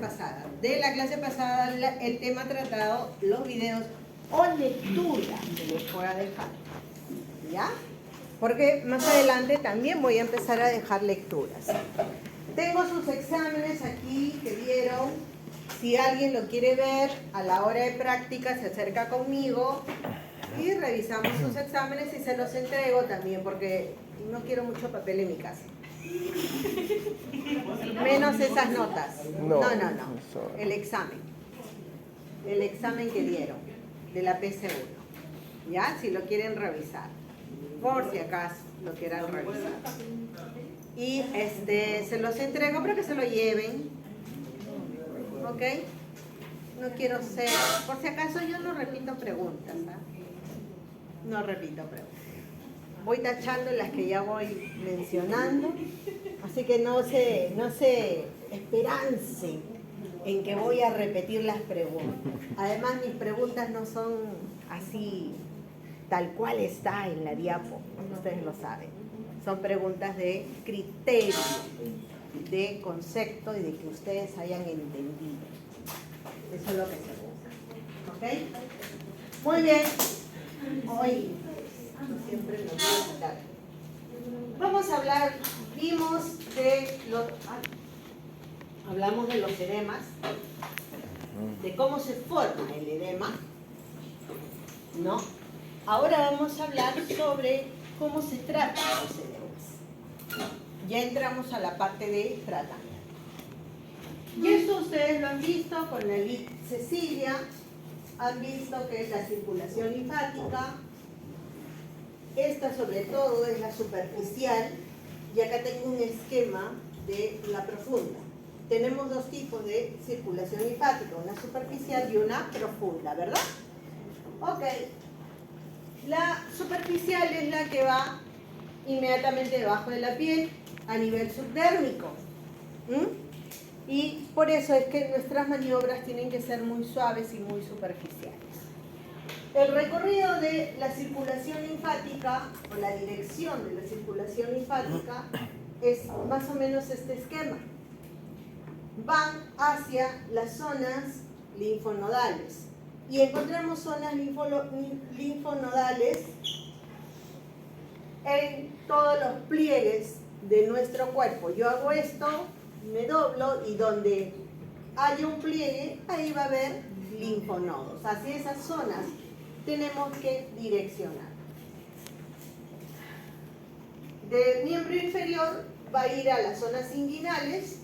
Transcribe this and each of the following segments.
pasada. De la clase pasada, el tema tratado, los videos o lectura que les voy a dejar. ¿Ya? Porque más adelante también voy a empezar a dejar lecturas. Tengo sus exámenes aquí que dieron. Si alguien lo quiere ver, a la hora de práctica se acerca conmigo y revisamos sus exámenes y se los entrego también, porque no quiero mucho papel en mi casa. Menos esas notas. No. El examen que dieron de la PC1. ¿Ya? Si lo quieren revisar. Por si acaso lo quieran revisar. Y se los entrego para que se lo lleven. ¿Ok? No quiero ser... Por si acaso yo no repito preguntas. No repito preguntas. Voy tachando las que ya voy mencionando. Así que no se esperancen en que voy a repetir las preguntas. Además, mis preguntas no son así tal cual está en la diapo. Ustedes lo saben. Son preguntas de criterio, de concepto y de que ustedes hayan entendido. Eso es lo que se usa. ¿Ok? Muy bien. Hoy siempre nos voy a contar. Vamos a hablar, hablamos de los edemas, de cómo se forma el edema, ¿no? Ahora vamos a hablar sobre cómo se tratan los edemas. Ya entramos a la parte de tratamiento. Y esto ustedes lo han visto con la Cecilia, han visto que es la circulación linfática. Esta sobre todo es la superficial y acá tengo un esquema de la profunda. Tenemos dos tipos de circulación linfática, una superficial y una profunda, ¿verdad? Ok. La superficial es la que va inmediatamente debajo de la piel a nivel subdérmico. Y por eso es que nuestras maniobras tienen que ser muy suaves y muy superficiales. El recorrido de la circulación linfática, o la dirección de la circulación linfática, es más o menos este esquema. Van hacia las zonas linfonodales. Y encontramos zonas linfonodales en todos los pliegues de nuestro cuerpo. Yo hago esto, me doblo y donde hay un pliegue, ahí va a haber linfonodos. Hacia esas zonas tenemos que direccionar. Del miembro inferior va a ir a las zonas inguinales,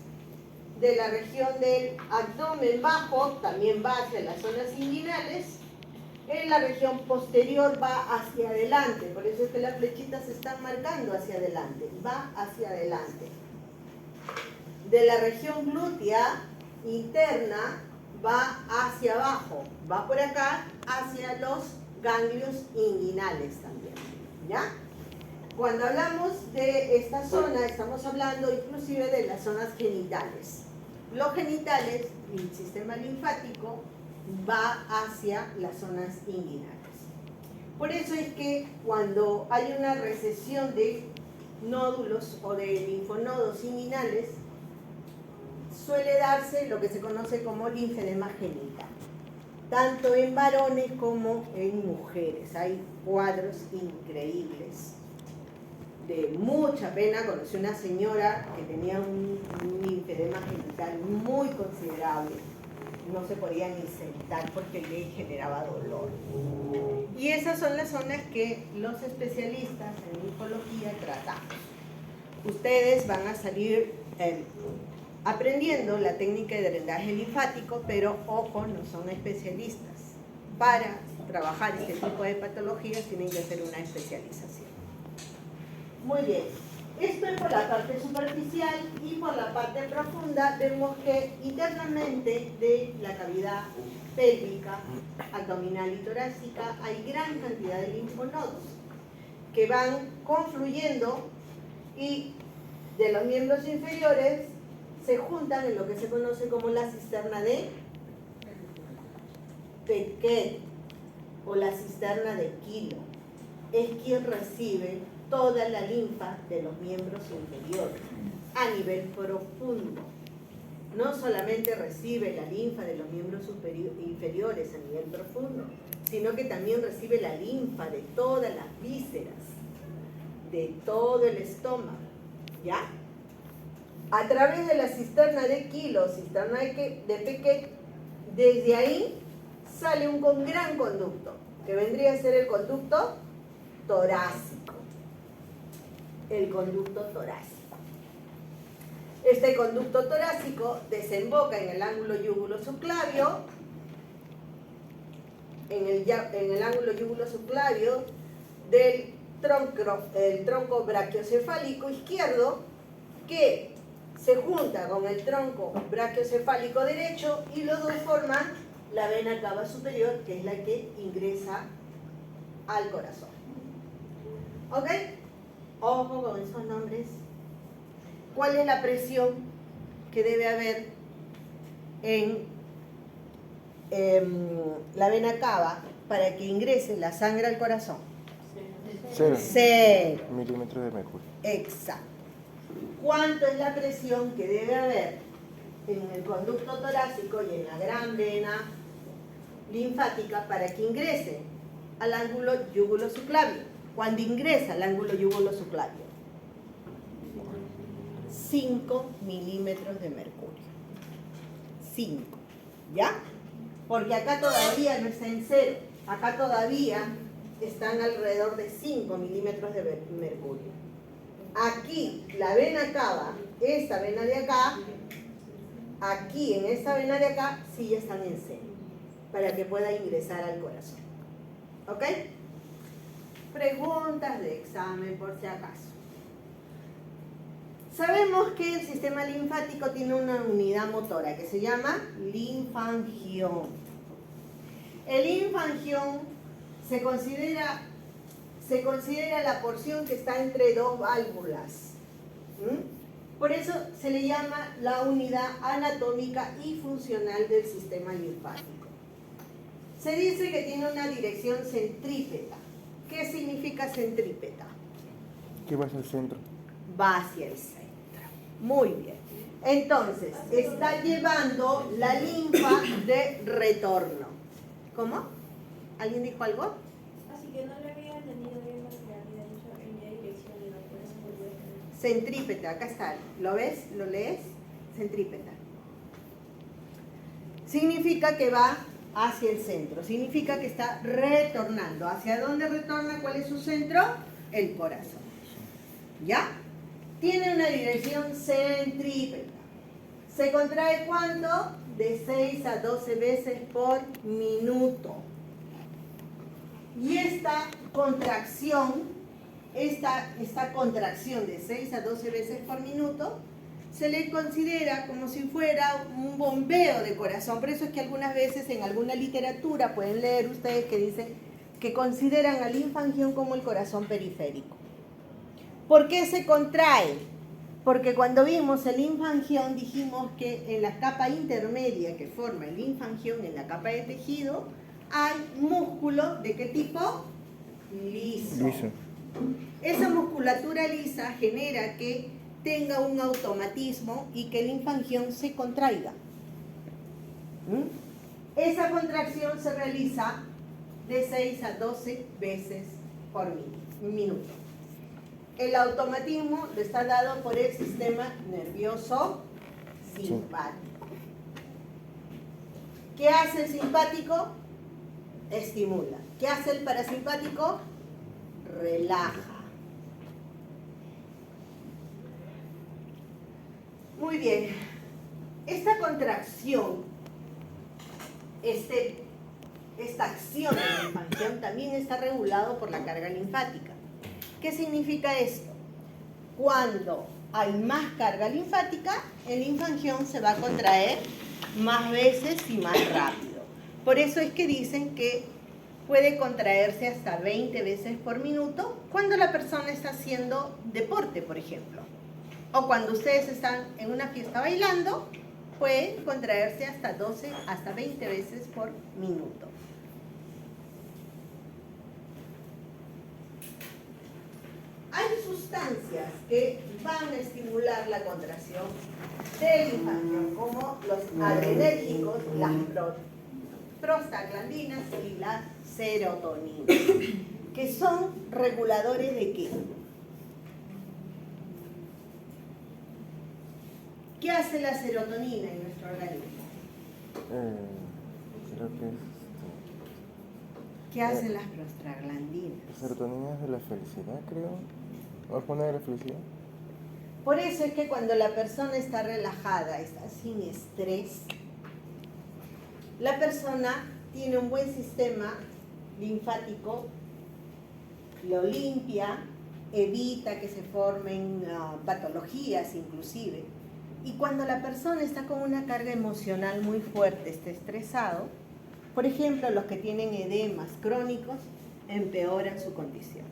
de la región del abdomen bajo también va hacia las zonas inguinales, en la región posterior va hacia adelante, por eso es que las flechitas se están marcando hacia adelante, va hacia adelante. De la región glútea interna va hacia abajo, va por acá hacia los ganglios inguinales también, ¿ya? Cuando hablamos de esta zona, estamos hablando inclusive de las zonas genitales. Los genitales, el sistema linfático, va hacia las zonas inguinales. Por eso es que cuando hay una recesión de nódulos o de linfonodos inguinales, suele darse lo que se conoce como linfedema genital, tanto en varones como en mujeres. Hay cuadros increíbles. De mucha pena, conocí una señora que tenía un linfedema genital muy considerable. No se podía ni sentar porque le generaba dolor. Y esas son las zonas que los especialistas en linfología tratamos. Ustedes van a salir aprendiendo la técnica de drenaje linfático, pero ojo, no son especialistas. Para trabajar este tipo de patologías tienen que hacer una especialización. Muy bien, esto es por la parte superficial y por la parte profunda vemos que internamente de la cavidad pélvica, abdominal y torácica hay gran cantidad de linfonodos que van confluyendo y de los miembros inferiores se juntan en lo que se conoce como la cisterna de Petket o la cisterna de Kilo. Es quien recibe toda la linfa de los miembros inferiores a nivel profundo. no solamente recibe la linfa de los miembros inferiores a nivel profundo, sino que también recibe la linfa de todas las vísceras, de todo el estómago, ¿ya? A través de la cisterna de Kilo, cisterna de Pequet, desde ahí sale un gran conducto, que vendría a ser el conducto torácico. El conducto torácico. Este conducto torácico desemboca en el ángulo yúgulo-subclavio, en el ángulo yúgulo-subclavio del tronco brachiocefálico izquierdo, que se junta con el tronco brachiocefálico derecho y los dos forman la vena cava superior, que es la que ingresa al corazón. ¿Ok? Ojo con esos nombres. ¿Cuál es la presión que debe haber en la vena cava para que ingrese la sangre al corazón? 0 milímetros de mercurio. Exacto. ¿Cuánto es la presión que debe haber en el conducto torácico y en la gran vena linfática para que ingrese al ángulo yúgulo-subclavio? Cuando ingresa al ángulo yúgulo-subclavio, 5 milímetros de mercurio. 5, ¿ya? Porque acá todavía no está en 0. Acá todavía están alrededor de 5 milímetros de mercurio. Aquí, la vena cava, esta vena de acá, aquí en esta vena de acá, sí ya están en 0, para que pueda ingresar al corazón. ¿Ok? Preguntas de examen por si acaso. Sabemos que el sistema linfático tiene una unidad motora que se llama linfangión. El linfangión se considera la porción que está entre dos válvulas. Por eso se le llama la unidad anatómica y funcional del sistema linfático. Se dice que tiene una dirección centrípeta. ¿Qué significa centrípeta? ¿Qué va hacia el centro? Va hacia el centro. Muy bien. Entonces, está llevando la linfa de retorno. ¿Cómo? ¿Alguien dijo algo? Así que no le había entendido bien lo que había dicho en la dirección y no por eso volvió a tener. Centrípeta, acá está. ¿Lo ves? ¿Lo lees? Centrípeta. Significa que va hacia el centro. Significa que está retornando. ¿Hacia dónde retorna? ¿Cuál es su centro? El corazón. ¿Ya? Tiene una dirección centrípeta. ¿Se contrae cuánto? De 6 a 12 veces por minuto. Y esta contracción de 6 a 12 veces por minuto se le considera como si fuera un bombeo de corazón. Por eso es que algunas veces en alguna literatura pueden leer ustedes que dicen que consideran al linfangión como el corazón periférico. ¿Por qué se contrae? Porque cuando vimos el linfangión dijimos que en la capa intermedia que forma el linfangión, en la capa de tejido, hay músculo ¿de qué tipo? Liso. Esa musculatura lisa genera que tenga un automatismo y que el linfangión se contraiga. Esa contracción se realiza de 6 a 12 veces por minuto. El automatismo lo está dado por el sistema nervioso simpático. ¿Qué hace el simpático? Estimula. ¿Qué hace el parasimpático? Relaja. Muy bien. Esta contracción, esta acción de la linfangión también está regulado por la carga linfática. ¿Qué significa esto? Cuando hay más carga linfática, el linfangión se va a contraer más veces y más rápido. Por eso es que dicen que puede contraerse hasta 20 veces por minuto cuando la persona está haciendo deporte, por ejemplo. O cuando ustedes están en una fiesta bailando, pueden contraerse hasta 12, hasta 20 veces por minuto. Hay sustancias que van a estimular la contracción del linfático, como los adrenérgicos, las prostaglandinas y la serotonina, que son reguladores ¿de qué? ¿Qué hace la serotonina en nuestro organismo? Creo que es. ¿Qué hacen las prostaglandinas? La serotonina es de la felicidad, creo. ¿Hormona de la felicidad? Por eso es que cuando la persona está relajada, está sin estrés, la persona tiene un buen sistema linfático, lo limpia, evita que se formen patologías inclusive. Y cuando la persona está con una carga emocional muy fuerte, está estresado, por ejemplo, los que tienen edemas crónicos empeoran su condición.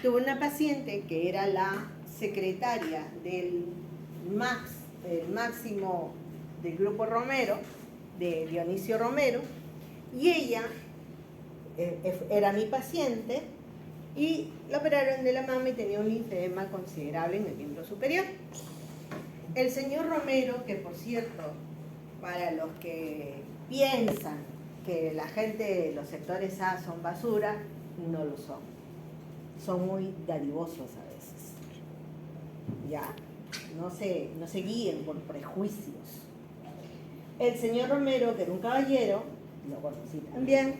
Tuve una paciente que era la secretaria del máximo del grupo Romero, de Dionisio Romero, y ella era mi paciente y la operaron de la mama y tenía un linfedema considerable en el miembro superior. El señor Romero, que por cierto, para los que piensan que la gente de los sectores A son basura, no lo son. Son muy dadivosos a veces. Ya, no se guíen por prejuicios. El señor Romero, que era un caballero, lo conocí también,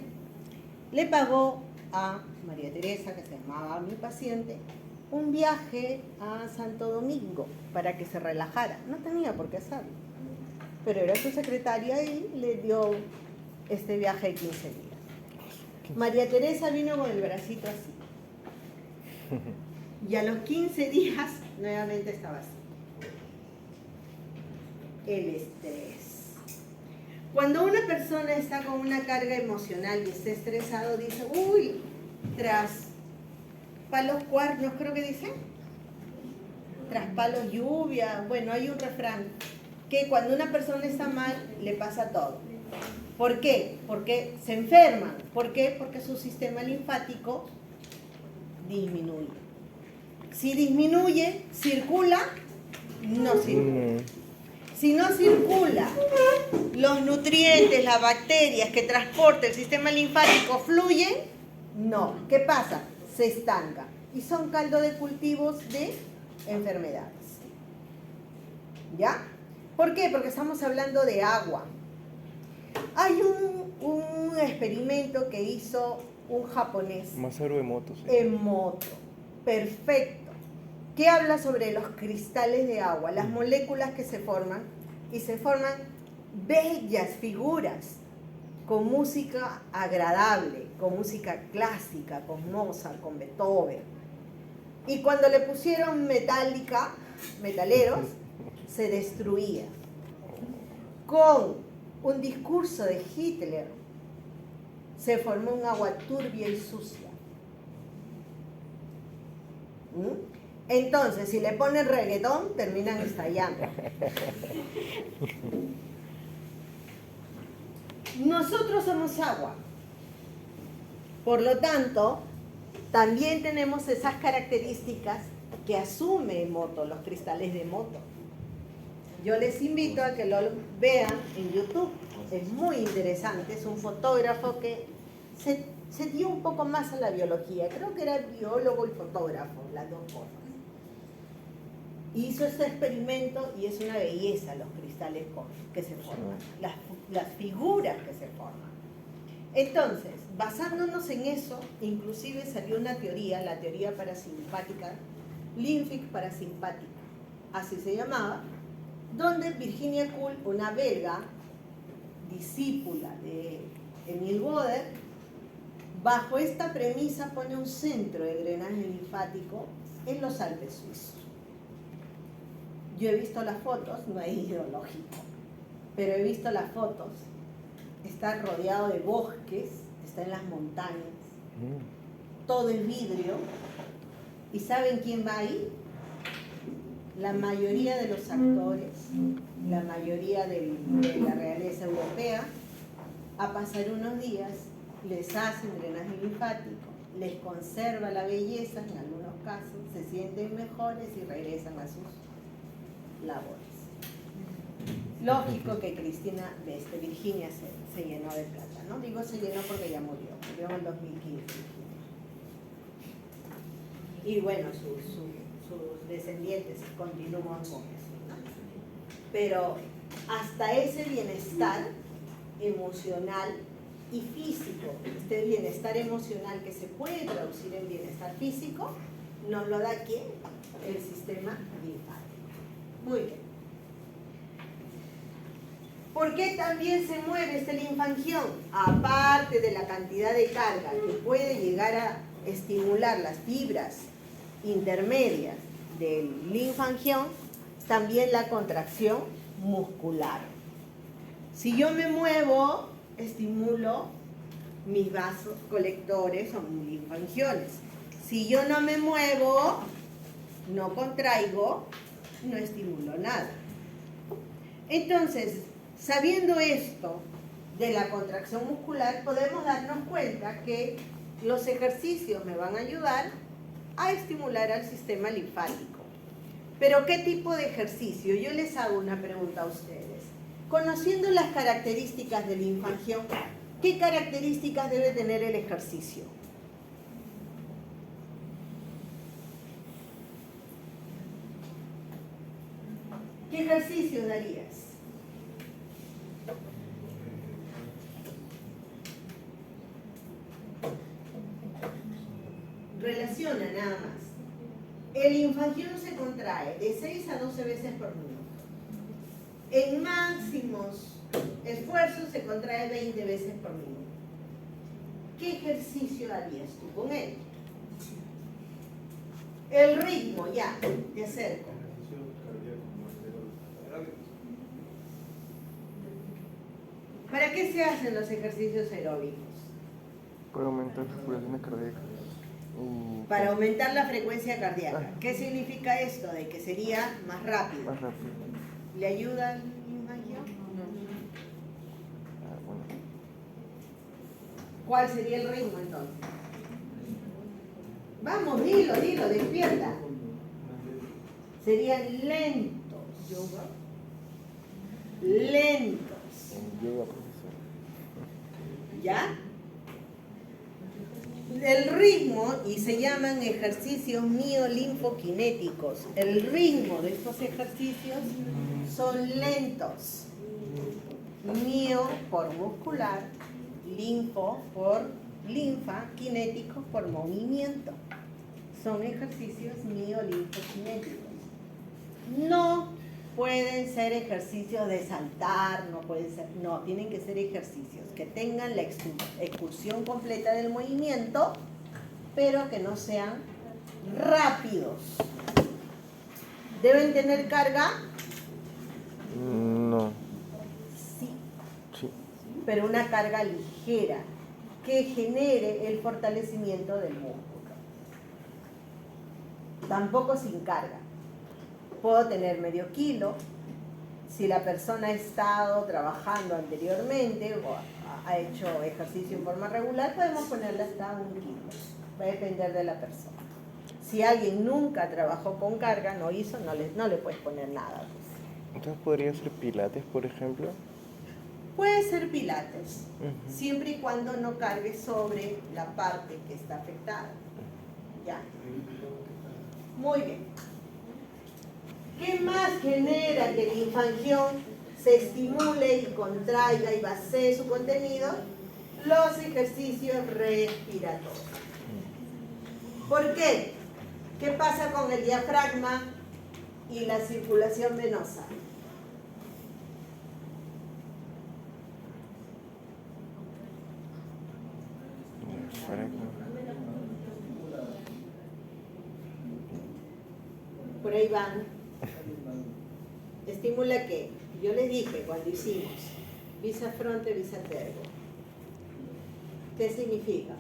le pagó a María Teresa, que se llamaba mi paciente, un viaje a Santo Domingo para que se relajara. No tenía por qué hacerlo, pero era su secretaria y le dio este viaje de 15 días. María Teresa vino con el bracito así. Y a los 15 días nuevamente estaba así. El estrés. Cuando una persona está con una carga emocional y está estresado, dice, uy, tras palos cuernos, creo que dice, tras palos lluvia. Bueno, hay un refrán que cuando una persona está mal, le pasa todo. ¿Por qué? Porque se enferman. ¿Por qué? Porque su sistema linfático disminuye. Si disminuye, circula, no circula. Si no circula, los nutrientes, las bacterias que transporta el sistema linfático fluyen, no. ¿Qué pasa? Se estanca. Y son caldo de cultivos de enfermedades. ¿Ya? ¿Por qué? Porque estamos hablando de agua. Hay un experimento que hizo un japonés. Masaru Emoto, sí. Emoto. Perfecto. Que habla sobre los cristales de agua, las moléculas que se forman, y se forman bellas figuras con música agradable, con música clásica, con Mozart, con Beethoven. Y cuando le pusieron metaleros, se destruía. Con un discurso de Hitler, se formó un agua turbia y sucia. Entonces, si le ponen reggaetón, terminan estallando. Nosotros somos agua. Por lo tanto, también tenemos esas características que asume Emoto, los cristales de Emoto. Yo les invito a que lo vean en YouTube. Es muy interesante. Es un fotógrafo que se dio un poco más a la biología. Creo que era biólogo y fotógrafo, las dos cosas. Hizo este experimento y es una belleza los cristales que se forman, las figuras que se forman. Entonces, basándonos en eso, inclusive salió una teoría, la teoría parasimpática, límfic parasimpática, así se llamaba, donde Virginia Kuhl, una belga, discípula de Emil Boder, bajo esta premisa pone un centro de drenaje linfático en los Alpes suizos. Yo he visto las fotos, no he ido, lógico, pero he visto las fotos. Está rodeado de bosques, está en las montañas, todo es vidrio. ¿Y saben quién va ahí? La mayoría de los actores, la mayoría de la realeza europea, a pasar unos días, les hacen drenaje linfático, les conserva la belleza en algunos casos, se sienten mejores y regresan a sus labores. Lógico que Virginia se llenó de plata, ¿no? Digo se llenó porque ya murió en el 2015. Y bueno, sus descendientes continúan con eso, ¿no? Pero hasta ese bienestar emocional y físico, este bienestar emocional que se puede traducir en bienestar físico, nos lo da ¿quién? El sistema linfático. Muy bien. ¿Por qué también se mueve este linfangión? Aparte de la cantidad de carga que puede llegar a estimular las fibras intermedias del linfangión, también la contracción muscular. Si yo me muevo, estimulo mis vasos colectores o mis linfangiones. Si yo no me muevo, no contraigo, no estimulo nada. Entonces, sabiendo esto de la contracción muscular, podemos darnos cuenta que los ejercicios me van a ayudar a estimular al sistema linfático. Pero ¿qué tipo de ejercicio? Yo les hago una pregunta a ustedes. Conociendo las características del linfangión, ¿qué características debe tener el ejercicio? ¿Qué ejercicio darías? Relaciona nada más. El linfangión se contrae de 6 a 12 veces por minuto. En máximos esfuerzos se contrae 20 veces por minuto. ¿Qué ejercicio harías tú con él? El ritmo, ya, te acerco. ¿Para qué se hacen los ejercicios aeróbicos? Para aumentar las pulsaciones cardíacas. Para aumentar la frecuencia cardíaca. ¿Qué significa esto? De que sería más rápido. Más rápido. ¿Le ayuda el linfangión? Bueno. ¿Cuál sería el ritmo entonces? Vamos, dilo, despierta. Serían lentos. Lentos. En yoga, profesor. ¿Ya? El ritmo, y se llaman ejercicios miolinfoquinéticos, el ritmo de estos ejercicios son lentos. Mio por muscular, linfo por linfa, kinéticos por movimiento. Son ejercicios miolinfoquinéticos. No pueden ser ejercicios de saltar, no, tienen que ser ejercicios que tengan la ejecución completa del movimiento, pero que no sean rápidos. ¿Deben tener carga? No. Sí, Sí. pero una carga ligera que genere el fortalecimiento del músculo. Tampoco sin carga. Puedo tener medio kilo. Si la persona ha estado trabajando anteriormente o ha hecho ejercicio en forma regular, podemos ponerle hasta 1 kilo. Va a depender de la persona. Si alguien nunca trabajó con carga, no le puedes poner nada. Entonces podría ser pilates, por ejemplo. Puede ser pilates, siempre y cuando no cargue sobre la parte que está afectada. ¿Ya? Muy bien. ¿Qué más genera que el linfangión se estimule y contraiga y vacíe su contenido? Los ejercicios respiratorios. ¿Por qué? ¿Qué pasa con el diafragma y la circulación venosa? Por ahí van. ¿Estimula qué? Yo les dije cuando hicimos visa fronte, visa tergo. ¿Qué significa?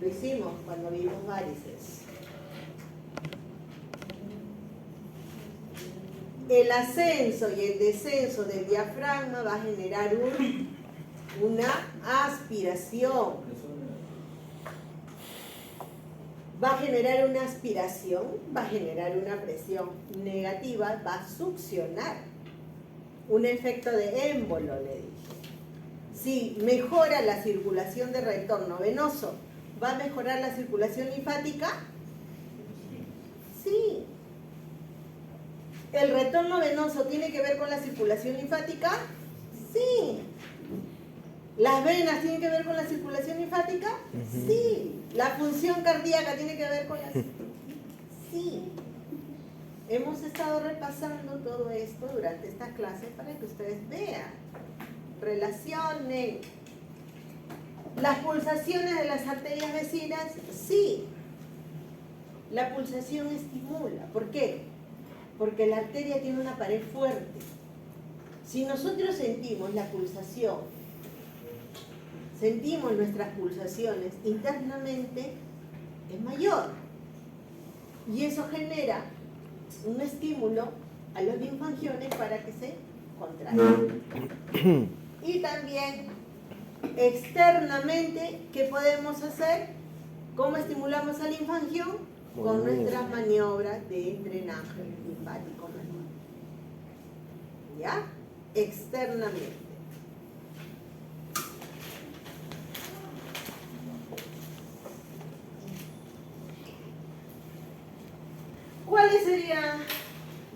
Lo hicimos cuando vimos varices. El ascenso y el descenso del diafragma va a generar una aspiración. va a generar una aspiración, va a generar una presión negativa, va a succionar. Un efecto de émbolo, le dije. Si mejora la circulación de retorno venoso, ¿va a mejorar la circulación linfática? Sí. ¿El retorno venoso tiene que ver con la circulación linfática? Sí. ¿Las venas tienen que ver con la circulación linfática? Sí. ¿La función cardíaca tiene que ver con la circulación? Sí. Hemos estado repasando todo esto durante estas clases para que ustedes vean. Relacionen. ¿Las pulsaciones de las arterias vecinas? Sí. La pulsación estimula. ¿Por qué? Porque la arteria tiene una pared fuerte. Si nosotros sentimos la pulsación, sentimos nuestras pulsaciones internamente, es mayor. Y eso genera un estímulo a los linfangiones para que se contraigan. Y también externamente, ¿qué podemos hacer? ¿Cómo estimulamos al linfangión? Con nuestras maniobras de drenaje linfático manual. ¿Ya? Externamente. ¿Cuáles serían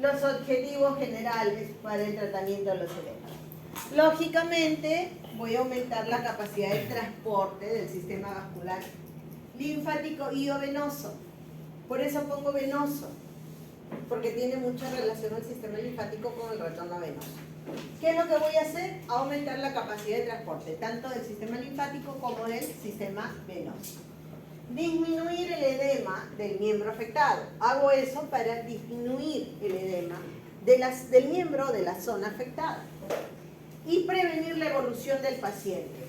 los objetivos generales para el tratamiento de los edemas? Lógicamente, voy a aumentar la capacidad de transporte del sistema vascular linfático y o venoso. Por eso pongo venoso, porque tiene mucha relación el sistema linfático con el retorno venoso. ¿Qué es lo que voy a hacer? Aumentar la capacidad de transporte, tanto del sistema linfático como del sistema venoso. Disminuir el edema del miembro afectado. Hago eso para disminuir el edema del miembro de la zona afectada. Y prevenir la evolución del paciente.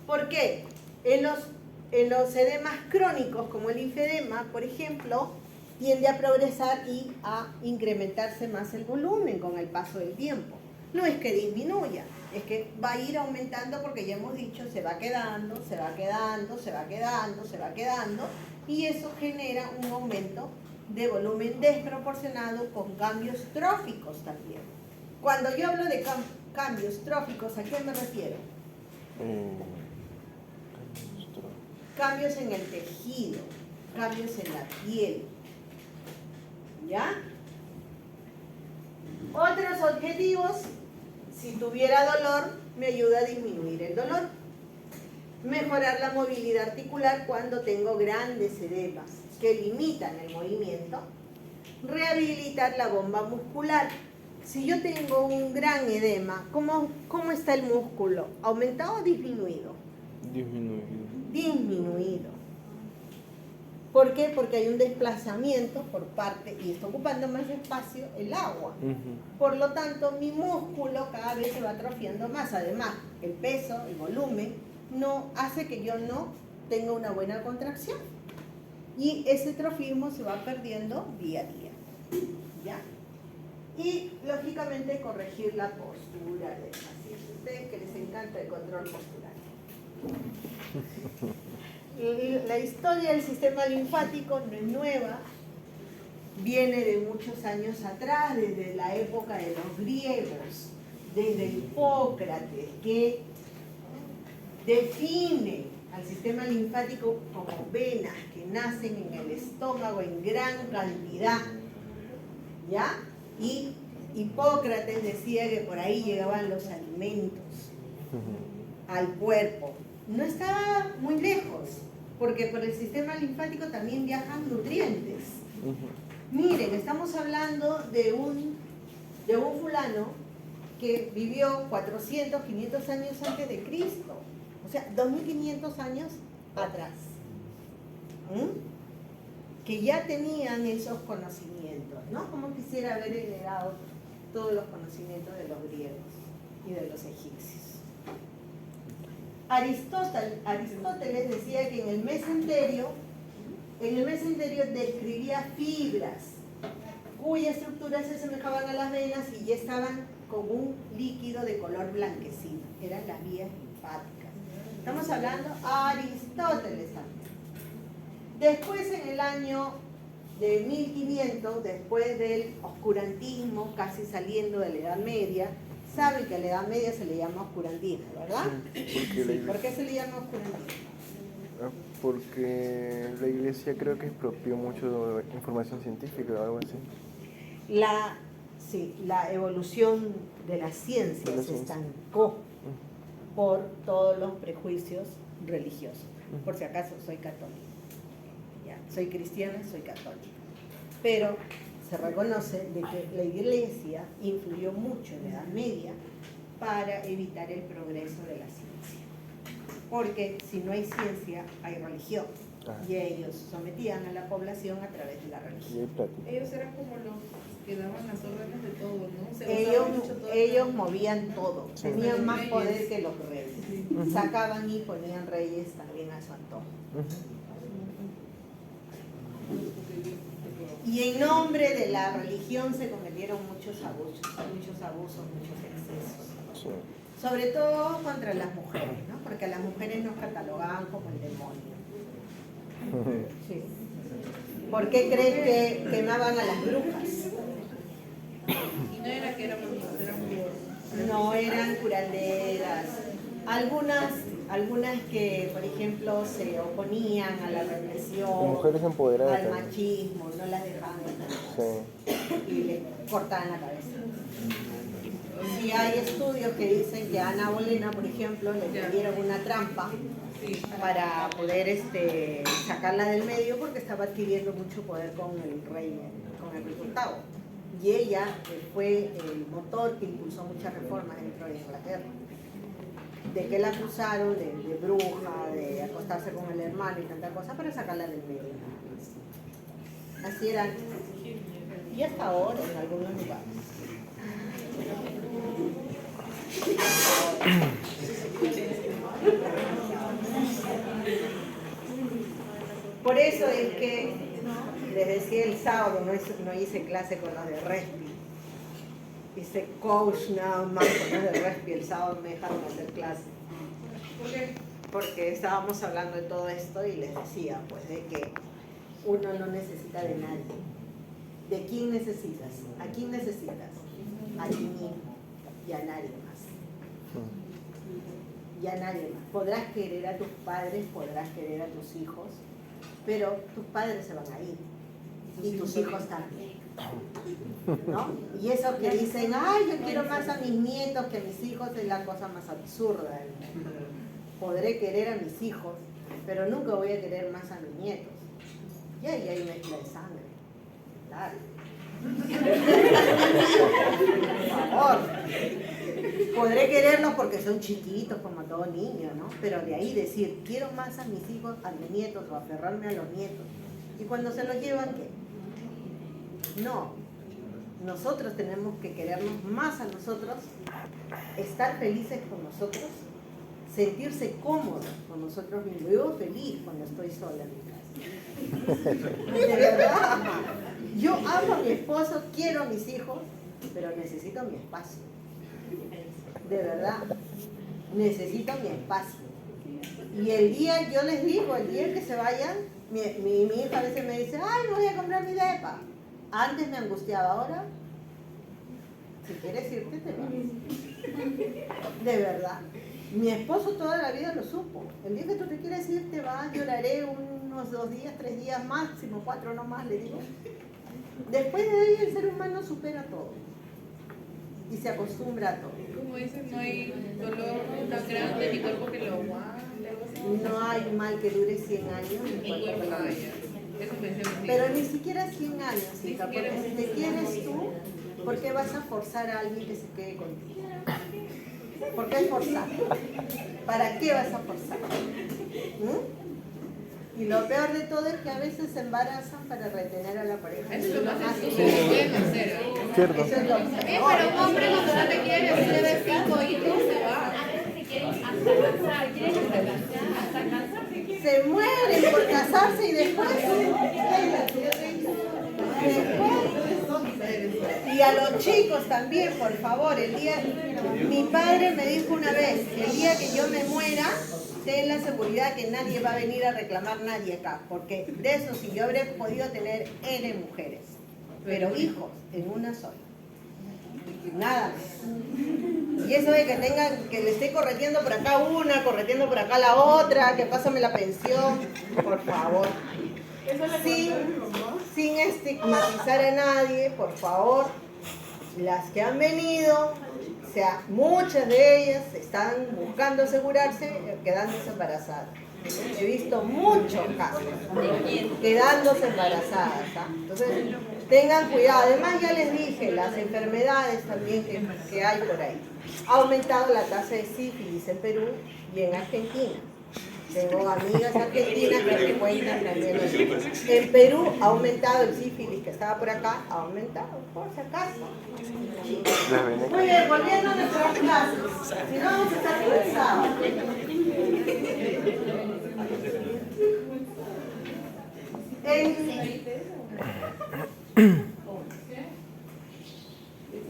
¿Por qué? En los edemas crónicos, como el linfedema, por ejemplo, tiende a progresar y a incrementarse más el volumen con el paso del tiempo. No es que disminuya, es que va a ir aumentando porque ya hemos dicho, se va quedando, se va quedando, se va quedando, se va quedando, y eso genera un aumento de volumen desproporcionado con cambios tróficos también. Cuando yo hablo de cambios tróficos, ¿a qué me refiero? Cambios en el tejido, cambios en la piel. ¿Ya? Otros objetivos, si tuviera dolor, me ayuda a disminuir el dolor. Mejorar la movilidad articular cuando tengo grandes edemas que limitan el movimiento. Rehabilitar la bomba muscular. Si yo tengo un gran edema, ¿cómo está el músculo? ¿Aumentado o disminuido? Disminuido. ¿Por qué? Porque hay un desplazamiento por parte, y está ocupando más espacio el agua. Por lo tanto, mi músculo cada vez se va atrofiando más. Además, el peso, el volumen, no hace que yo no tenga una buena contracción. Y ese trofismo se va perdiendo día a día. ¿Ya? Y, lógicamente, corregir la postura del paciente. Ustedes que les encanta el control postural. La historia del sistema linfático no es nueva, viene de muchos años atrás, desde la época de los griegos, desde Hipócrates, que define al sistema linfático como venas que nacen en el estómago en gran cantidad, ¿ya? Y Hipócrates decía que por ahí llegaban los alimentos al cuerpo. No estaba muy lejos, porque por el sistema linfático también viajan nutrientes. Miren, estamos hablando de un fulano que vivió 400, 500 años antes de Cristo. O sea, 2500 años atrás. Que ya tenían esos conocimientos, ¿no? Como quisiera haber heredado todos los conocimientos de los griegos y de los egipcios. Aristóteles decía que en el mesenterio describía fibras cuya estructura se asemejaban a las venas y ya estaban con un líquido de color blanquecino. Eran las vías linfáticas. Estamos hablando de Aristóteles también. Después, en el año de 1500, después del oscurantismo, casi saliendo de la Edad Media, saben que a la Edad Media se le llama oscurantismo, ¿verdad? Sí, ¿Por qué se le llama oscurantismo? porque la iglesia creo que expropió mucho de información científica o algo así. La evolución de la ciencia se estancó por todos los prejuicios religiosos. Por si acaso, soy católica. Ya, soy cristiana, soy católica. Pero se reconoce de que la iglesia influyó mucho en la Edad Media para evitar el progreso de la ciencia. Porque si no hay ciencia, hay religión. Y ellos sometían a la población a través de la religión. Ellos eran como los que daban las órdenes de todo, ¿no? Ellos movían todo, tenían más poder que los reyes. Sacaban y ponían reyes también a su antojo. Y en nombre de la religión se cometieron muchos abusos, muchos excesos. Sobre todo contra las mujeres, ¿no? Porque a las mujeres nos catalogaban como el demonio. Sí. ¿Por qué crees que quemaban a las brujas? Y no era que eran No, eran curanderas. Algunas que, por ejemplo, se oponían a la represión, mujeres empoderadas, al machismo, no las dejaban entrar. Y le cortaban la cabeza. Sí, hay estudios que dicen que a Ana Bolena, por ejemplo, le dieron una trampa para poder sacarla del medio porque estaba adquiriendo mucho poder con el rey, con el rey Gustavo. Y ella fue el motor que impulsó muchas reformas dentro de Inglaterra. De que la acusaron de bruja, de acostarse con el hermano y tanta cosa para sacarla del medio. Así era. Y hasta ahora en algunos lugares. Por eso es que les decía el sábado, no hice clase con los de Respi. Hice coach nada más con los de Respi. El sábado me dejaron hacer clase. ¿Por qué? Porque estábamos hablando de todo esto y les decía, pues, de que uno no necesita de nadie. ¿De quién necesitas? ¿A quién necesitas? A ti mismo y a nadie más. Y a nadie más. Podrás querer a tus padres, podrás querer a tus hijos, pero tus padres se van a ir y tus hijos también, ¿no? Y eso que dicen, ay, yo quiero más a mis nietos que a mis hijos, es la cosa más absurda del mundo. Podré querer a mis hijos, pero nunca voy a querer más a mis nietos. Y ahí hay mezcla de sangre, claro. Por favor. Podré quererlos porque son chiquitos como todo niño, ¿no? Pero de ahí decir, quiero más a mis hijos, a mis nietos, o aferrarme a los nietos. ¿Y cuando se los llevan qué? No. Nosotros tenemos que querernos más a nosotros, estar felices con nosotros, sentirse cómodos con nosotros mismos. Yo vivo feliz cuando estoy sola en mi casa. De verdad. Yo amo a mi esposo, quiero a mis hijos, pero necesito mi espacio. De verdad, necesito mi espacio. Y el día, yo les digo, el día que se vayan, mi hija a veces me dice, ay, me voy a comprar mi depa. Antes me angustiaba, ahora, si quieres irte, te vas. De verdad. Mi esposo toda la vida lo supo. El día que tú te quieres ir, te vas, lloraré unos 2 días, 3 días, máximo 4 no más, le digo. Después de ahí el ser humano supera todo. Y se acostumbra a todo. Como dicen, no hay dolor tan grande ni cuerpo que lo aguante. No hay mal que dure 100 años. Pero ni siquiera 100 años, hija, porque si te quieres tú, ¿por qué vas a forzar a alguien que se quede contigo? ¿Por qué forzar? ¿Para qué vas a forzar? Y lo peor de todo es que a veces se embarazan para retener a la pareja. Eso es lo más sencillo que pueden hacer. Cierto. Eso es lo peor. Pero un hombre cuando no te quiere, si le de 5 hijos, se va. Se mueren por casarse y después. Y a los chicos también, por favor. Mi padre me dijo una vez, el día que yo me muera, ten la seguridad que nadie va a venir a reclamar nadie acá, porque de eso sí, yo habré podido tener N mujeres, pero hijos en una sola. Nada más. Y eso de que tengan, que le esté correteando por acá una, correteando por acá la otra, que pásame la pensión, por favor. Sin estigmatizar a nadie, por favor. Las que han venido, o sea, muchas de ellas están buscando asegurarse quedándose embarazadas. He visto muchos casos quedándose embarazadas, ¿ah? Entonces, tengan cuidado. Además, ya les dije, las enfermedades también que hay por ahí. Ha aumentado la tasa de sífilis en Perú y en Argentina. Tengo amigas argentinas que me cuentan también. En Perú ha aumentado el sífilis que estaba por acá, ha aumentado, por si acaso. Muy bien, volviendo a nuestras clases. Si no, vamos a estar conversados.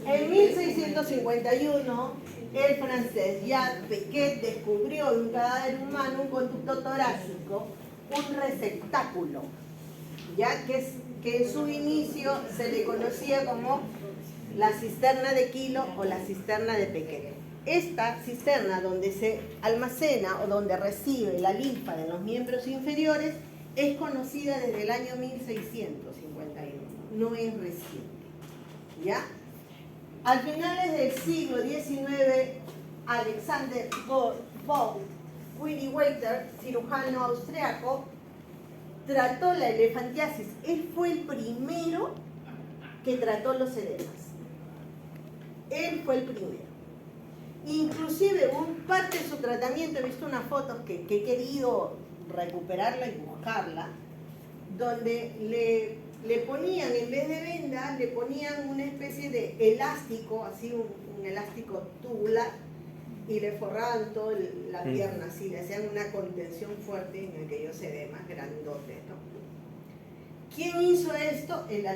En 1651, el francés Jacques Bequet descubrió en un cadáver humano un conducto torácico, un receptáculo, ya que en su inicio se le conocía como la cisterna de Quilo o la cisterna de Bequet. Esta cisterna, donde se almacena o donde recibe la linfa de los miembros inferiores, es conocida desde el año 1651, no es reciente, ¿ya? Al finales del siglo XIX, Alexander von Wiriweyter, cirujano austriaco, trató la elefantiasis. Él fue el primero que trató los edemas. Él fue el primero. Inclusive, parte de su tratamiento, he visto unas fotos que he querido recuperarla y buscarla, donde le ponían, en vez de venda, le ponían una especie de elástico, así un elástico tubular, y le forraban toda la pierna, así, le hacían una contención fuerte en aquellos edemas grandotes, ¿no? ¿Quién hizo esto? El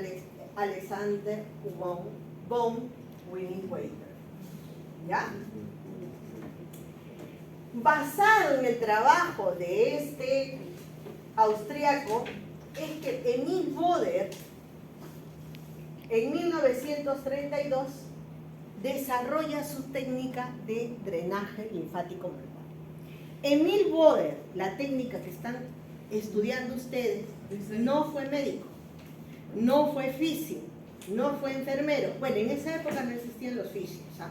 Alexander von Wiriweyter, ¿ya? Basado en el trabajo de este austriaco, es que Emil Boder, en 1932, desarrolla su técnica de drenaje linfático manual. Emil Boder, la técnica que están estudiando ustedes, no fue médico, no fue fisio, no fue enfermero. Bueno, en esa época no existían los fisios, ¿ah?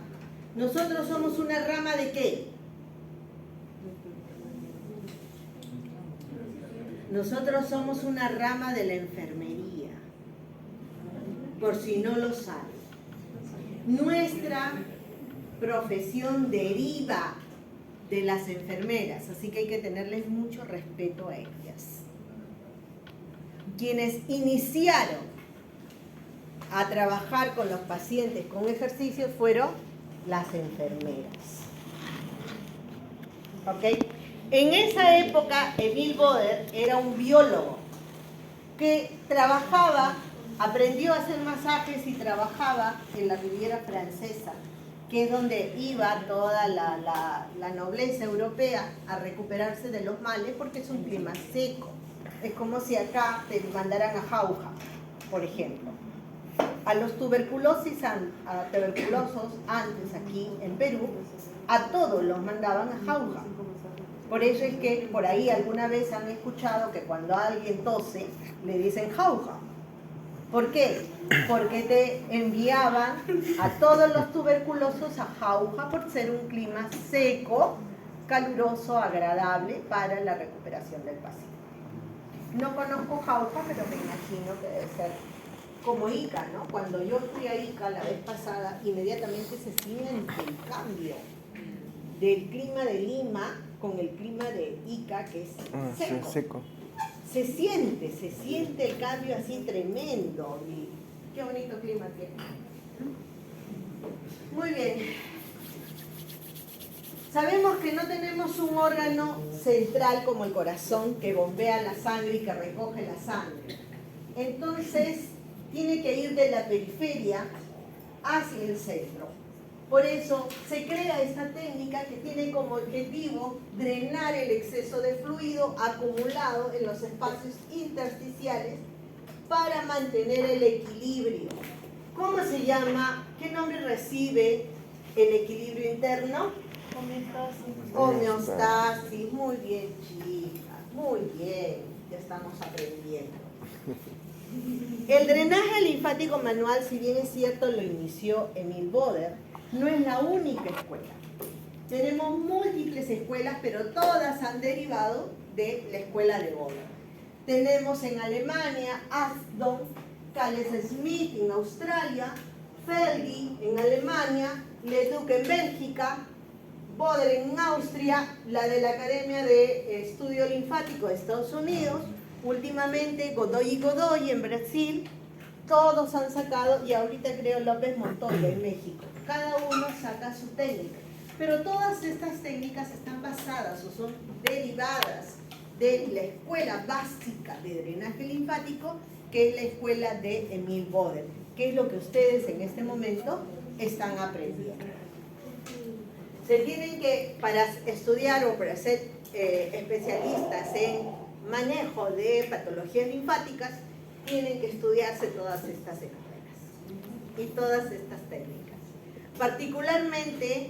Nosotros somos una rama de ¿qué? Nosotros somos una rama de la enfermería, por si no lo saben. Nuestra profesión deriva de las enfermeras, así que hay que tenerles mucho respeto a ellas. Quienes iniciaron a trabajar con los pacientes con ejercicios fueron las enfermeras. ¿Ok? En esa época, Emil Boder era un biólogo que trabajaba, aprendió a hacer masajes y trabajaba en la Riviera Francesa, que es donde iba toda la nobleza europea a recuperarse de los males, porque es un clima seco. Es como si acá te mandaran a Jauja, por ejemplo. A los tuberculosos antes aquí en Perú, a todos los mandaban a Jauja. Por eso es que por ahí alguna vez han escuchado que cuando alguien tose, le dicen jauja. ¿Por qué? Porque te enviaban a todos los tuberculosos a Jauja por ser un clima seco, caluroso, agradable para la recuperación del paciente. No conozco Jauja, pero me imagino que debe ser como Ica, ¿no? Cuando yo fui a Ica la vez pasada, inmediatamente se siente el cambio del clima de Lima con el clima de Ica, que es seco. Sí, seco. Se siente el cambio así tremendo. Y qué bonito clima tiene. Muy bien. Sabemos que no tenemos un órgano central como el corazón que bombea la sangre y que recoge la sangre. Entonces, tiene que ir de la periferia hacia el centro. Por eso se crea esta técnica que tiene como objetivo drenar el exceso de fluido acumulado en los espacios intersticiales para mantener el equilibrio. ¿Cómo se llama? ¿Qué nombre recibe el equilibrio interno? Homeostasis. Homeostasis. Muy bien, chicas, muy bien, ya estamos aprendiendo. El drenaje linfático manual, si bien es cierto, lo inició Emil Boder, no es la única escuela. Tenemos múltiples escuelas, pero todas han derivado de la escuela de Boder. Tenemos en Alemania Asdom, Carles Smith en Australia, Felgi en Alemania, Leduc en Bélgica, Boder en Austria, la de la Academia de Estudio Linfático de Estados Unidos, últimamente Godoy y Godoy en Brasil. Todos han sacado, y ahorita creo López Montoya en México. Cada uno saca su técnica. Pero todas estas técnicas están basadas o son derivadas de la escuela básica de drenaje linfático, que es la escuela de Emil Boder, que es lo que ustedes en este momento están aprendiendo. Se tienen que, para estudiar o para ser especialistas en manejo de patologías linfáticas, tienen que estudiarse todas estas escuelas y todas estas técnicas. Particularmente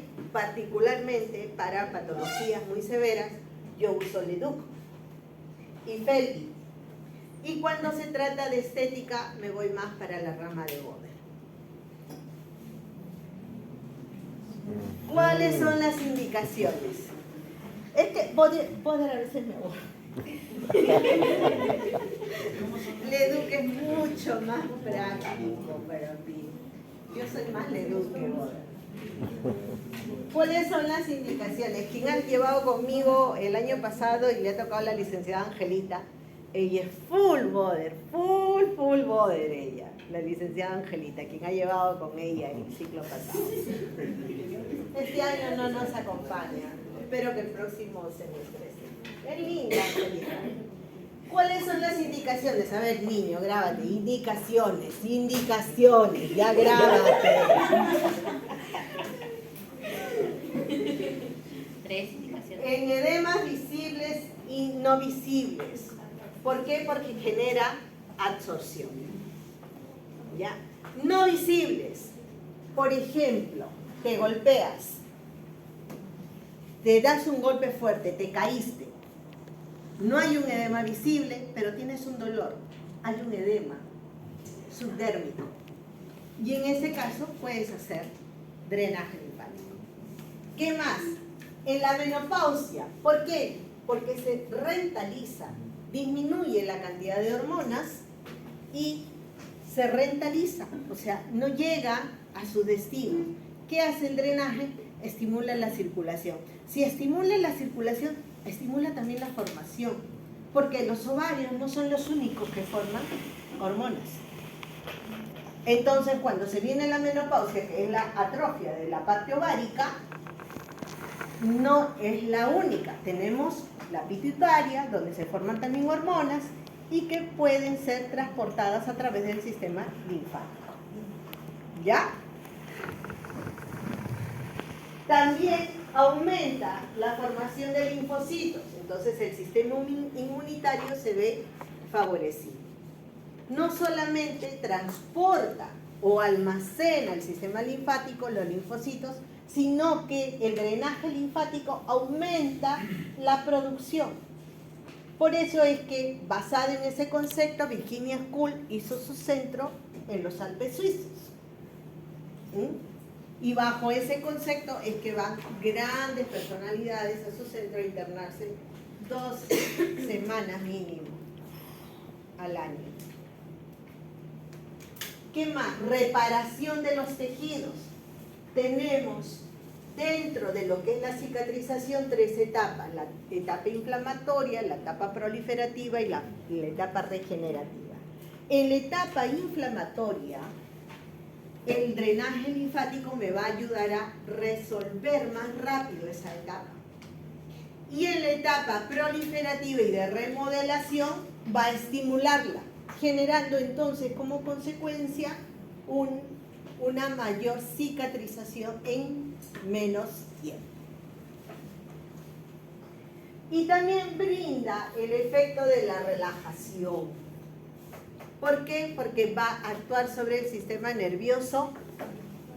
para patologías muy severas, yo uso Leduc y Felgi. Y cuando se trata de estética, me voy más para la rama de Boder. ¿Cuáles son las indicaciones? Es que Boder a veces me aburre. Leduc es mucho más práctico para mí. Yo soy más Leduc que Boder. ¿Cuáles son las indicaciones? ¿Quién ha llevado conmigo el año pasado y le ha tocado la licenciada Angelita? Ella es full Boder ella, la licenciada Angelita, quien ha llevado con ella el ciclo pasado. Este año no nos acompaña, espero que el próximo semestre sí. Es linda, Angelita. ¿Cuáles son las indicaciones? A ver, niño, grábate. Indicaciones, ya grábate. 3 indicaciones. En edemas visibles y no visibles. ¿Por qué? Porque genera absorción. ¿Ya? No visibles. Por ejemplo, te golpeas, te das un golpe fuerte, te caíste. No hay un edema visible, pero tienes un dolor. Hay un edema subdérmico. Y en ese caso puedes hacer drenaje linfático. ¿Qué más? En la menopausia. ¿Por qué? Porque se rentaliza, disminuye la cantidad de hormonas y se rentaliza, o sea, no llega a su destino. ¿Qué hace el drenaje? Estimula la circulación. Si estimula la circulación, estimula también la formación, porque los ovarios no son los únicos que forman hormonas. Entonces, cuando se viene la menopausia, que es la atrofia de la parte ovárica, no es la única. Tenemos la pituitaria, donde se forman también hormonas y que pueden ser transportadas a través del sistema linfático. ¿Ya? También aumenta la formación de linfocitos, entonces el sistema inmunitario se ve favorecido. No solamente transporta o almacena el sistema linfático, los linfocitos, sino que el drenaje linfático aumenta la producción. Por eso es que, basado en ese concepto, Virginia School hizo su centro en los Alpes suizos. Y bajo ese concepto es que van grandes personalidades a su centro a internarse 2 semanas mínimo al año. ¿Qué más? Reparación de los tejidos. Tenemos dentro de lo que es la cicatrización 3 etapas: la etapa inflamatoria, la etapa proliferativa y la etapa regenerativa. En la etapa inflamatoria, el drenaje linfático me va a ayudar a resolver más rápido esa etapa. Y en la etapa proliferativa y de remodelación va a estimularla, generando entonces como consecuencia una mayor cicatrización en menos tiempo. Y también brinda el efecto de la relajación. ¿Por qué? Porque va a actuar sobre el sistema nervioso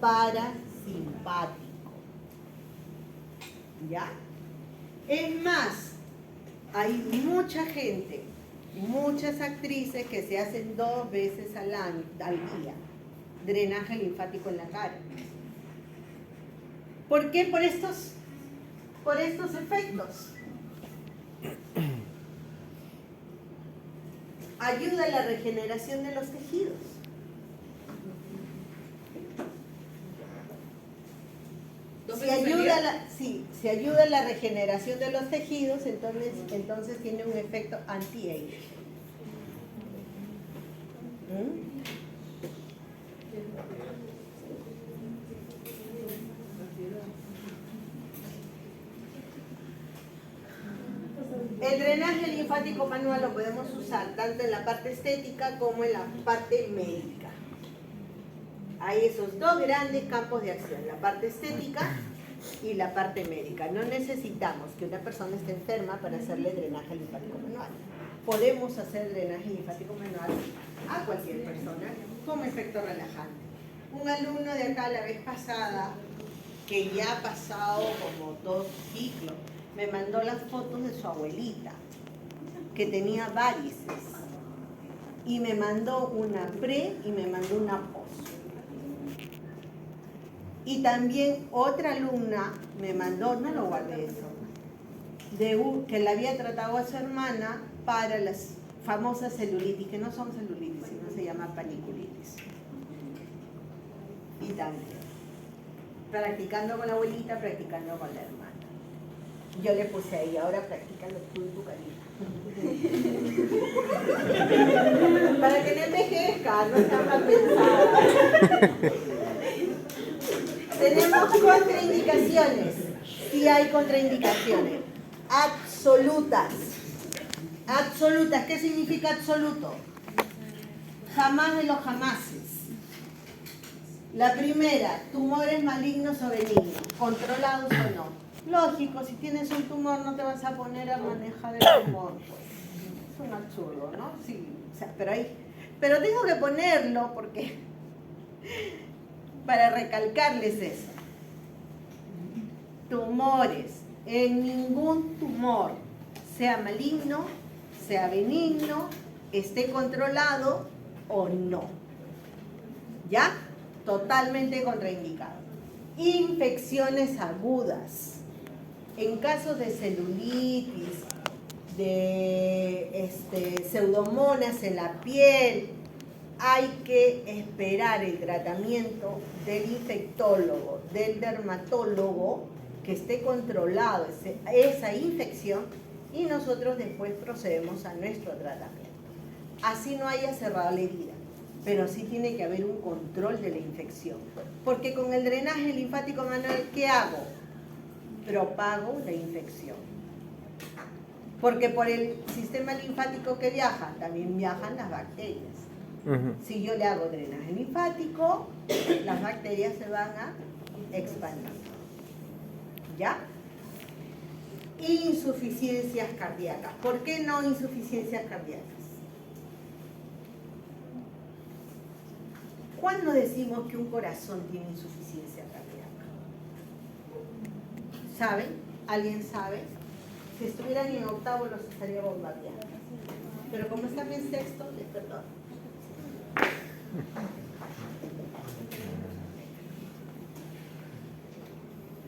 parasimpático. ¿Ya? Es más, hay mucha gente, muchas actrices que se hacen 2 veces al día drenaje linfático en la cara. ¿Por qué? Por estos efectos. Ayuda a la regeneración de los tejidos. Si ayuda a la regeneración de los tejidos, entonces tiene un efecto anti-age. El drenaje linfático manual lo podemos usar tanto en la parte estética como en la parte médica. Hay esos 2 grandes campos de acción, la parte estética y la parte médica. No necesitamos que una persona esté enferma para hacerle drenaje linfático manual. Podemos hacer drenaje linfático manual a cualquier persona como efecto relajante. Un alumno de acá la vez pasada, que ya ha pasado como 2 ciclos, me mandó las fotos de su abuelita, que tenía varices, y me mandó una pre y me mandó una post. Y también otra alumna me mandó, no lo guardé eso, que le había tratado a su hermana para las famosas celulitis, que no son celulitis, sino se llama paniculitis. Y también, practicando con la abuelita, practicando con la hermana. Yo le puse ahí, ahora practícalo tú en tu carita. Para que no envejezca, no sea mal pensada. Tenemos contraindicaciones. Sí hay contraindicaciones. Absolutas. Absolutas. ¿Qué significa absoluto? Jamás de los jamases. La primera, tumores malignos o benignos, controlados o no. Lógico, si tienes un tumor no te vas a poner a manejar el tumor. Pues, es un absurdo, ¿no? Sí, o sea, pero tengo que ponerlo porque para recalcarles eso. Tumores. En ningún tumor, sea maligno, sea benigno, esté controlado o no. ¿Ya? Totalmente contraindicado. Infecciones agudas. En casos de celulitis, de pseudomonas en la piel, hay que esperar el tratamiento del infectólogo, del dermatólogo, que esté controlado esa infección, y nosotros después procedemos a nuestro tratamiento. Así no haya cerrado la herida, pero sí tiene que haber un control de la infección. Porque con el drenaje linfático manual, ¿qué hago? Propago la infección. Porque por el sistema linfático que viaja, también viajan las bacterias. Si yo le hago drenaje linfático, las bacterias se van a expandir. ¿Ya? Insuficiencias cardíacas. ¿Por qué no insuficiencias cardíacas? ¿Cuándo decimos que un corazón tiene insuficiencia cardíaca? ¿Saben? ¿Alguien sabe? Si estuvieran en octavo los estaría bombardeando. Pero como están en sexto, les perdono.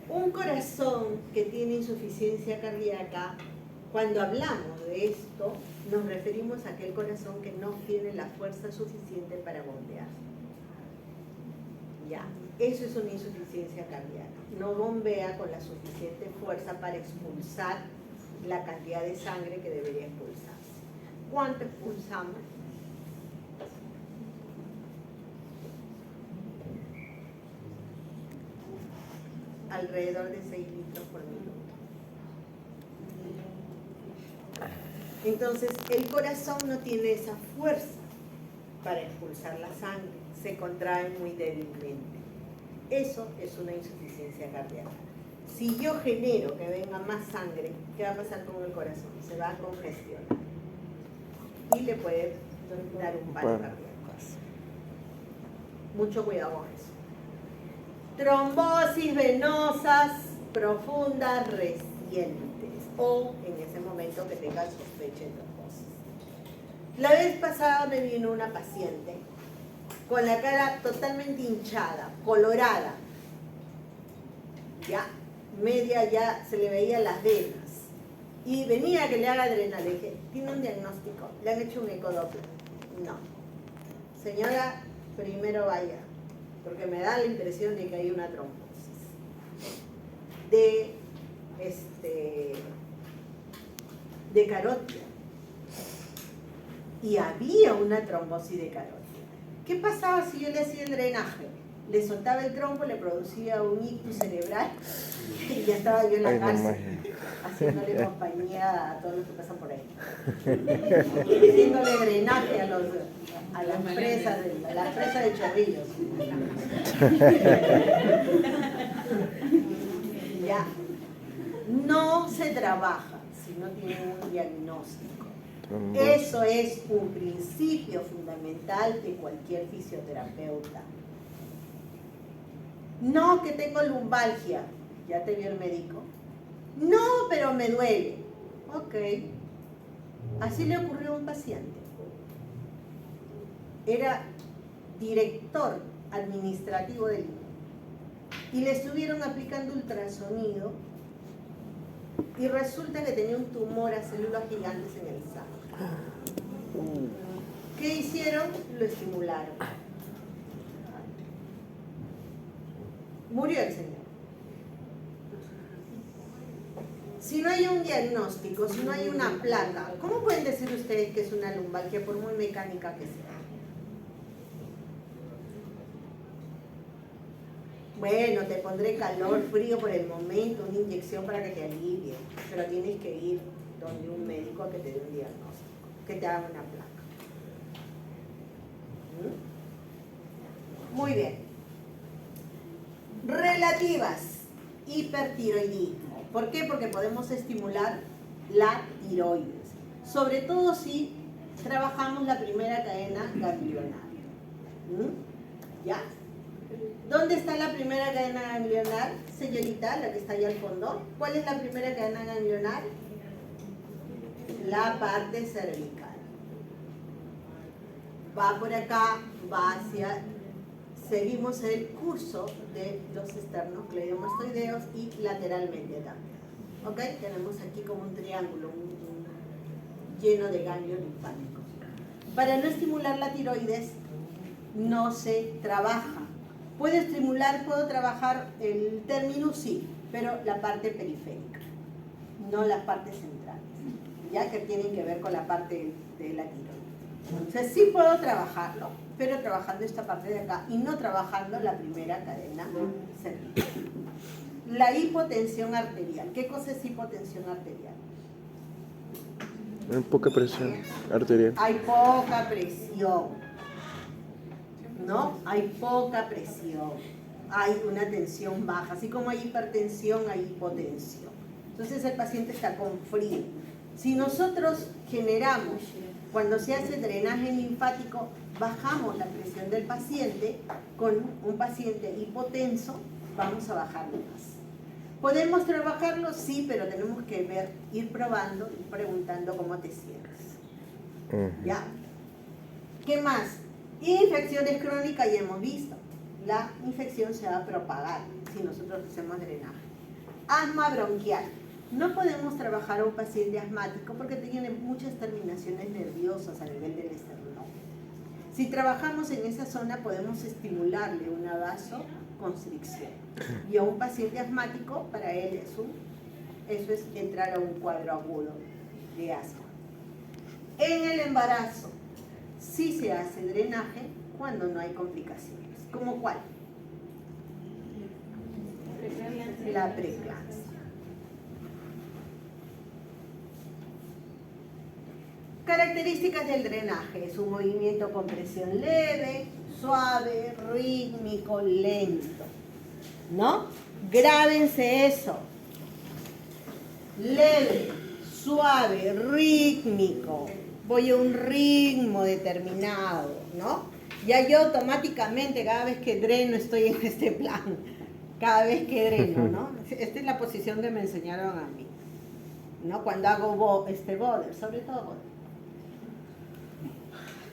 Un corazón que tiene insuficiencia cardíaca, cuando hablamos de esto, nos referimos a aquel corazón que no tiene la fuerza suficiente para bombear. Ya, eso es una insuficiencia cardíaca. No bombea con la suficiente fuerza para expulsar la cantidad de sangre que debería expulsarse. ¿Cuánto expulsamos? Alrededor de 6 litros por minuto. Entonces, el corazón no tiene esa fuerza para expulsar la sangre. se contraen muy débilmente. Eso es una insuficiencia cardíaca. Si yo genero que venga más sangre, ¿qué va a pasar con el corazón? Se va a congestionar y le puede dar un paro cardíaco. Mucho cuidado con eso. Trombosis venosas profundas recientes o en ese momento que tenga sospecha de trombosis. La vez pasada me vino una paciente con la cara totalmente hinchada, colorada, ya, media ya se le veían las venas y venía a que le haga adrenal. Le dije, ¿tiene un diagnóstico? ¿Le han hecho un ecodoppler? No. Señora, primero vaya, porque me da la impresión de que hay una trombosis de carótida. Y había una trombosis de carótida. ¿Qué pasaba si yo le hacía el drenaje? Le soltaba el trombo, le producía un ictus cerebral y ya estaba yo en la cárcel haciéndole compañía a todos los que pasan por ahí. Haciéndole drenaje a las presas de Chorrillos. Ya. No se trabaja si no tienen un diagnóstico. Eso es un principio fundamental de cualquier fisioterapeuta. No, que tengo lumbalgia. ¿Ya te vio el médico? No, pero me duele. Ok. Así le ocurrió a un paciente. Era director administrativo del INE. Y le estuvieron aplicando ultrasonido y resulta que tenía un tumor a células gigantes en el saco. ¿Qué hicieron? Lo estimularon. Murió el señor. Si no hay un diagnóstico, si no hay una placa, ¿cómo pueden decir ustedes que es una lumbalgia por muy mecánica que sea? Bueno, te pondré calor, frío por el momento, una inyección para que te alivie, pero tienes que ir donde un médico a que te dé un diagnóstico, que te haga una placa. Muy bien. Relativas, hipertiroidismo. ¿Por qué? Porque podemos estimular la tiroides, sobre todo si trabajamos la primera cadena ganglionar. ¿Ya? ¿Dónde está la primera cadena ganglionar, señorita, la que está allá al fondo? ¿Cuál es la primera cadena ganglionar? La parte cervical. Va por acá, va hacia... Seguimos el curso de los esternocleidomastoideos y lateralmente también. ¿Ok? Tenemos aquí como un triángulo lleno de ganglios linfáticos. Para no estimular la tiroides, no se trabaja. ¿Puedo trabajar el terminus? Sí, pero la parte periférica, no las partes centrales, ya que tienen que ver con la parte de la tiroides. O sea, sí puedo trabajarlo, pero trabajando esta parte de acá y no trabajando la primera cadena cervical. La hipotensión arterial. ¿Qué cosa es hipotensión arterial? Hay poca presión arterial. Hay poca presión. ¿No? Hay poca presión, hay una tensión baja, así como hay hipertensión, hay hipotensión. Entonces el paciente está con frío. Si nosotros generamos, cuando se hace drenaje linfático, bajamos la presión del paciente, con un paciente hipotenso, vamos a bajarlo más. ¿Podemos trabajarlo? Sí, pero tenemos que ver, ir probando y preguntando cómo te sientes. ¿Ya? ¿Qué más? Infecciones crónicas, ya hemos visto. La infección se va a propagar si nosotros hacemos drenaje. Asma bronquial. No podemos trabajar a un paciente asmático porque tiene muchas terminaciones nerviosas a nivel del esternón. Si trabajamos en esa zona podemos estimularle una vasoconstricción. Y a un paciente asmático, para él eso es entrar a un cuadro agudo de asma. En el embarazo, sí se hace drenaje cuando no hay complicaciones. ¿Cómo cuál? La preeclampsia. Características del drenaje: es un movimiento con presión leve, suave, rítmico, lento. ¿No? Grábense eso. Leve, suave, rítmico. Voy a un ritmo determinado, ¿no? Ya yo automáticamente, cada vez que dreno, estoy en este plan. Cada vez que dreno, ¿no? Esta es la posición que me enseñaron a mí, ¿no? Cuando hago boder, sobre todo boder.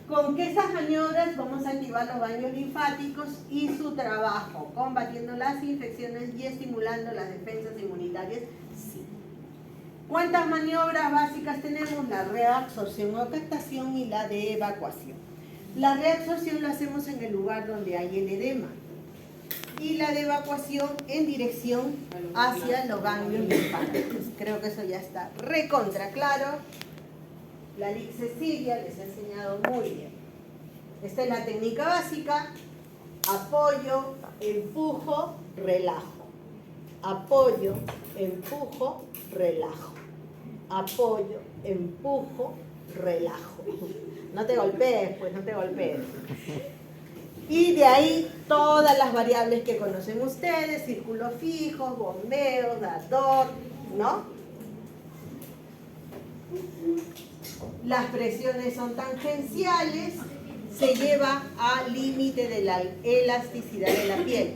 Con que esas maniobras vamos a activar los baños linfáticos y su trabajo, combatiendo las infecciones y estimulando las defensas inmunitarias, sí. ¿Cuántas maniobras básicas tenemos? La reabsorción o captación y la de evacuación. La reabsorción lo hacemos en el lugar donde hay el edema y la de evacuación en dirección hacia los ganglios linfáticos. Creo que eso ya está recontra claro. La Lic Cecilia les ha enseñado muy bien. Esta es la técnica básica: apoyo, empujo, relajo. Apoyo, empujo, relajo. Apoyo, empujo, relajo. No te golpees, pues no te golpees. Y de ahí todas las variables que conocen ustedes: círculos fijos, bombeos, dador, ¿no? Las presiones son tangenciales, se lleva al límite de la elasticidad de la piel.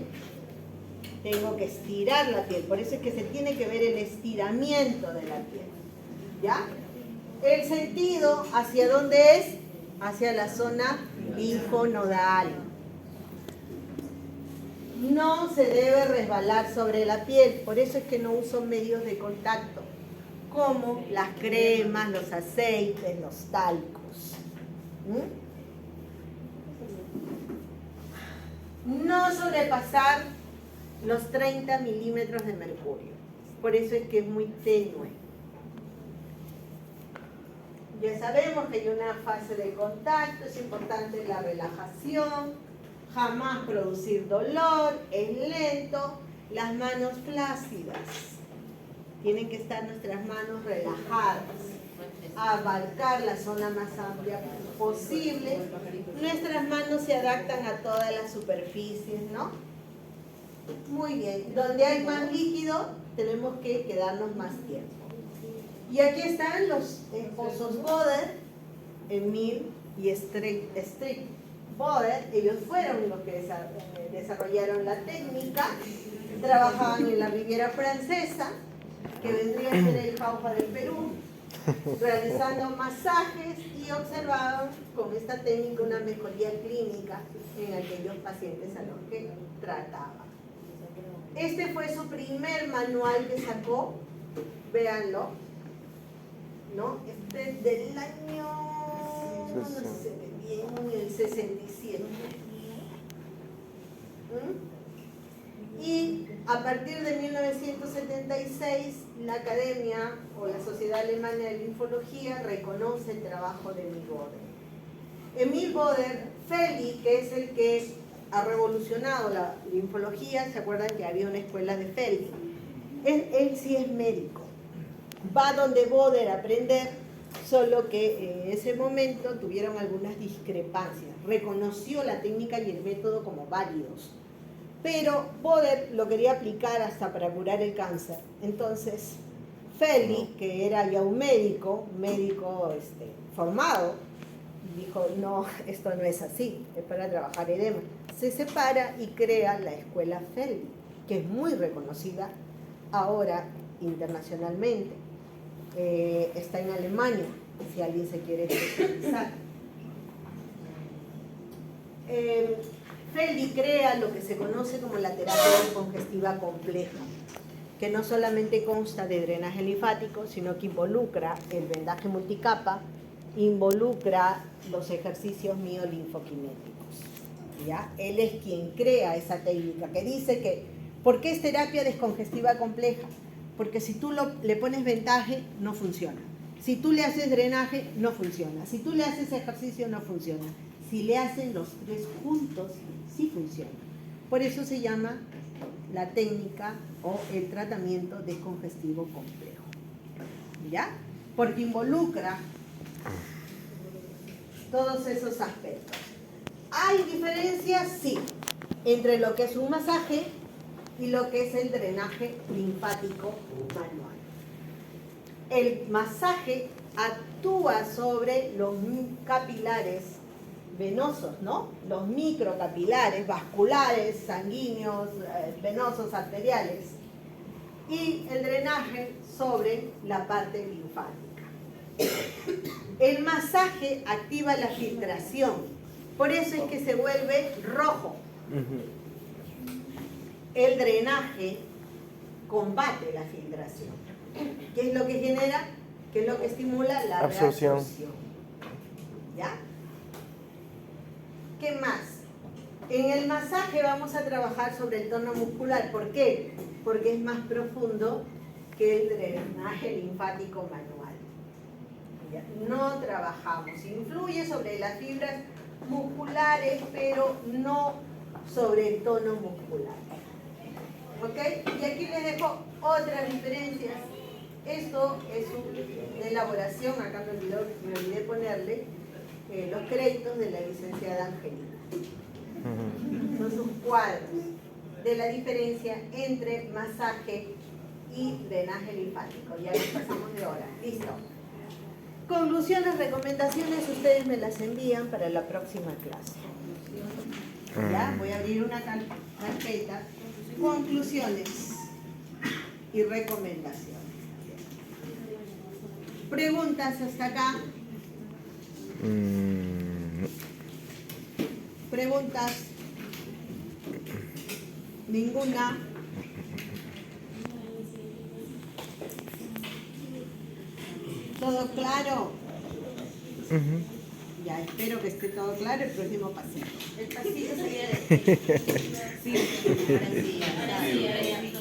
Tengo que estirar la piel, por eso es que se tiene que ver el estiramiento de la piel. ¿Ya? El sentido, ¿hacia dónde es? Hacia la zona linfonodal. No se debe resbalar sobre la piel, por eso es que no uso medios de contacto, como las cremas, los aceites, los talcos. No sobrepasar los 30 milímetros de mercurio, por eso es que es muy tenue. Ya sabemos que hay una fase de contacto, es importante la relajación, jamás producir dolor, es lento, las manos flácidas. Tienen que estar nuestras manos relajadas, abarcar la zona más amplia posible. Nuestras manos se adaptan a todas las superficies, ¿no? Muy bien. Donde hay más líquido, tenemos que quedarnos más tiempo. Y aquí están los esposos Boder, Emil y Strick Boder. Ellos fueron los que desarrollaron la técnica, trabajaban en la Riviera Francesa, que vendría a ser el Jauja del Perú, realizando masajes y observaban con esta técnica una mejoría clínica en aquellos pacientes a los que trataban. Este fue su primer manual que sacó, véanlo, ¿no? Este es del año, no sé bien, el 67. Y a partir de 1976, la Academia o la Sociedad Alemana de Linfología reconoce el trabajo de Emil Boder. Emil Boder, Feli, que es el que ha revolucionado la linfología, ¿se acuerdan que había una escuela de Feli? Él sí es médico. Va donde Boder a aprender, solo que en ese momento tuvieron algunas discrepancias. Reconoció la técnica y el método como válidos. Pero Boder lo quería aplicar hasta para curar el cáncer. Entonces, Feli, que era ya un médico formado, dijo, no, esto no es así, es para trabajar edema. Se separa y crea la escuela Feli, que es muy reconocida ahora internacionalmente. Está en Alemania, si alguien se quiere especializar. Feli crea lo que se conoce como la terapia descongestiva compleja, que no solamente consta de drenaje linfático, sino que involucra el vendaje multicapa, involucra los ejercicios miolinfoquinéticos. ¿Ya? Él es quien crea esa técnica, que dice que, ¿por qué es terapia descongestiva compleja? Porque si tú le pones vendaje, no funciona. Si tú le haces drenaje, no funciona. Si tú le haces ejercicio, no funciona. Si le hacen los tres juntos, sí funciona. Por eso se llama la técnica o el tratamiento descongestivo complejo. ¿Ya? Porque involucra todos esos aspectos. ¿Hay diferencias? Sí, entre lo que es un masaje y lo que es el drenaje linfático manual. El masaje actúa sobre los capilares venosos, ¿no? Los microcapilares, vasculares, sanguíneos, venosos, arteriales. Y el drenaje sobre la parte linfática. El masaje activa la filtración, por eso es que se vuelve rojo. El drenaje combate la filtración. ¿Qué es lo que genera? ¿Qué es lo que estimula? La Absorción. reabsorción. ¿Ya? ¿Qué más? En el masaje vamos a trabajar sobre el tono muscular. ¿Por qué? Porque es más profundo que el drenaje linfático manual. ¿Ya? No trabajamos. Influye sobre las fibras musculares, pero no sobre el tono muscular. ¿Ok? Y aquí les dejo otras diferencias. Esto es una elaboración, acá me olvidé ponerle los créditos de la licenciada Angelina. Son sus cuadros de la diferencia entre masaje y drenaje linfático. Ya les pasamos de hora. Listo. Conclusiones, recomendaciones, ustedes me las envían para la próxima clase. ¿Ya? Voy a abrir una carpeta. Conclusiones y recomendaciones. ¿Preguntas hasta acá? ¿Preguntas? ¿Ninguna? ¿Todo claro? Ya, espero que esté todo claro el próximo pasito. El pasito sería de... Sí, ahora sí, ahora sí.